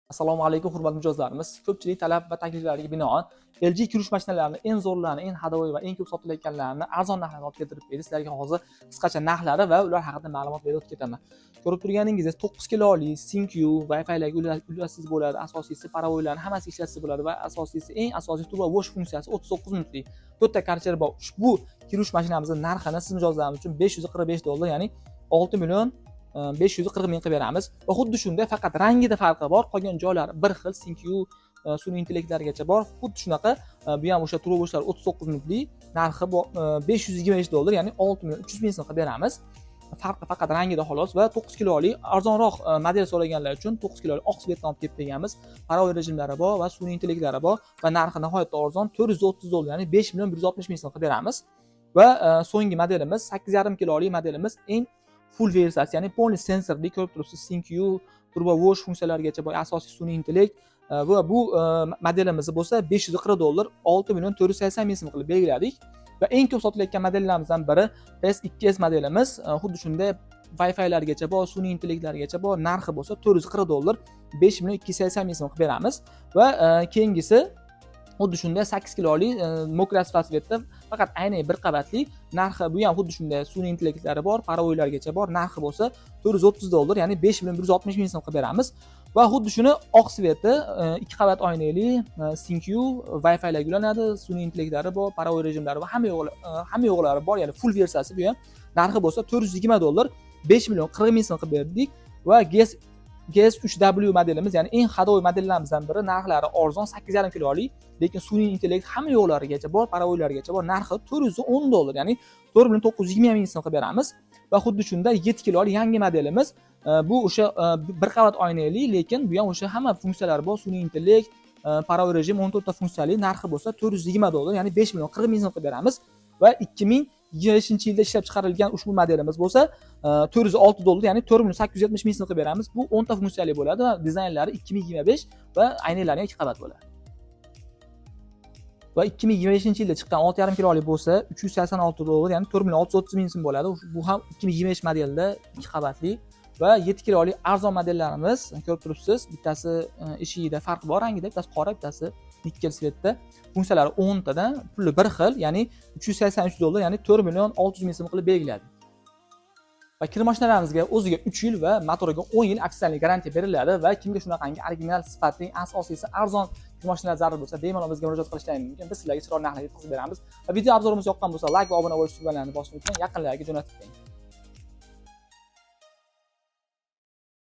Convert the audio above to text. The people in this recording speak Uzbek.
Assalomu alaykum hurmatli mijozlarimiz. Ko'pchilik talab va takliflariga binoan LG yurish mashinalarini eng zo'rlarini, eng hadovoy va eng ko'p sotilayotganlarini arzon narxlarga olib keltirib berdi. Sizlarga hozir qisqacha narxlari va ular haqida ma'lumot berib o'tib ketaman. Ko'rib turganingizdek 9 kiloli SyncQ Wi-Fi'larga ulasiz bo'ladi. Asosiysi paravoylarni hammasi ishlatsa bo'ladi va asosiysi eng asosiy turbo wash funksiyasi 39 minutlik. 4 ta kartchari bor. Ushbu yurish mashinamizning narxini siz mijozlarimiz uchun $545, ya'ni 6 million 540 ming qilib beramiz va xuddi shunday faqat rangida farqi bor, qolgan joylari bir xil SyncQ sun'iy intellektlargacha bor. Xuddi shunaqa bu ham o'sha turbo washlar 39 minutli narxi $525, ya'ni 6 million 300 ming so'm qilib beramiz. Farqi faqat rangida xolos va 9 kiloli arzonroq model so'raganlar uchun 9 kiloli oq svetdan olib kelib berganmiz. Paravoy rejimlari bor va sun'iy intellektlari bor va narxi nihoyatda arzon $430, ya'ni 5 million 160 ming so'm qilib beramiz. Va so'nggi modelimiz 8,5 kiloli modelimiz eng full versiyasi, ya'ni polni sensorli, ko'rib turibsiz, SyncQ turbo wash funksiyalarigacha boy asosiy sun'iy intellekt va bu modelimiz bo'lsa $540, 6 million 480 ming so'm qilib belgiladik. Va eng ko'p sotilayotgan modellarimizdan biri PS2s modelimiz. Xuddi shunday Wi-Fi'largacha bor, sun'iy intellektlargacha bor, narxi bo'lsa $440, 5 million 280 ming so'm qilib beramiz. Va keyingisi xuddi shunday 8 kiloli mokras fasvetda faqat aynan bir qavatli, narxi bu ham xuddi shunday sun'iy intellektlari bor, paravoylargacha bor, narxi bo'lsa $430, ya'ni 5 million 160 ming so'm qilib beramiz. Va xuddi shuni oq sveti 2 qavat oynali SyncQ Wi-Fi'larga ulanadi, sun'iy intellektlari bor, paravoy rejimlari va hamma yo'qlari bor, ya'ni full versiyasi bu ham. Narxi bo'lsa $420, 5 million 40 ming so'm qilib berdik va GS3W modelimiz, ya'ni eng hadovoy modellarimizdan biri, narxlari arzon 8,5 kiloli, lekin sun'iy intellekt hamma yo'qlarigacha bor, paravoylargacha bor, narxi $410, ya'ni 4 million 920 ming so'm qilib beramiz. Va xuddi shunda 7 kiloli yangi modelimiz, bu o'sha bir qavat oynali, lekin bu ham o'sha hamma funksiyalari bor, sun'iy intellekt, paravoy rejim 14 ta funksiyali, narxi bo'lsa $420, ya'ni 5 million 40 ming so'm qilib beramiz. Va 2025-yilda ishlab chiqarilgan ushbu modelimiz bo'lsa $406, ya'ni 4 million 870 ming so'm qilib beramiz. Bu 10 ta funksiyali bo'ladi va dizaynlari 2025 va aynaklari 2 qavat bo'ladi. Va 2025-yilda chiqqan 6,5 kiloli bo'lsa $386, ya'ni 4 million 630 ming so'm bo'ladi. Bu ham 2025 modelda 2 qavatli. Va 7 kiloli arzon modellarimiz, ko'rib turibsiz, bittasi eshigida farq bor rangida, bittasi qora, bittasi nikkel svetda. Funksiyalari 10 tadan, puli bir xil, ya'ni $383, ya'ni 4 million 600 ming so'm qilib belgiladi. Va kir mashinalarimizga o'ziga 3 yil va motoriga 10 yil aksiyali garantiya beriladi va kimga shunaqangi original sifatli, asosiysi arzon kir mashinalar zarur bo'lsa, bemalol bizga murojaat qilishlaringiz mumkin. Biz sizlarga chiroyli narxlarga yetkazib beramiz. Va video obzorimiz yoqqan bo'lsa, like va obuna bo'lishni bosmang, yaqinlarga jo'natib qo'ying.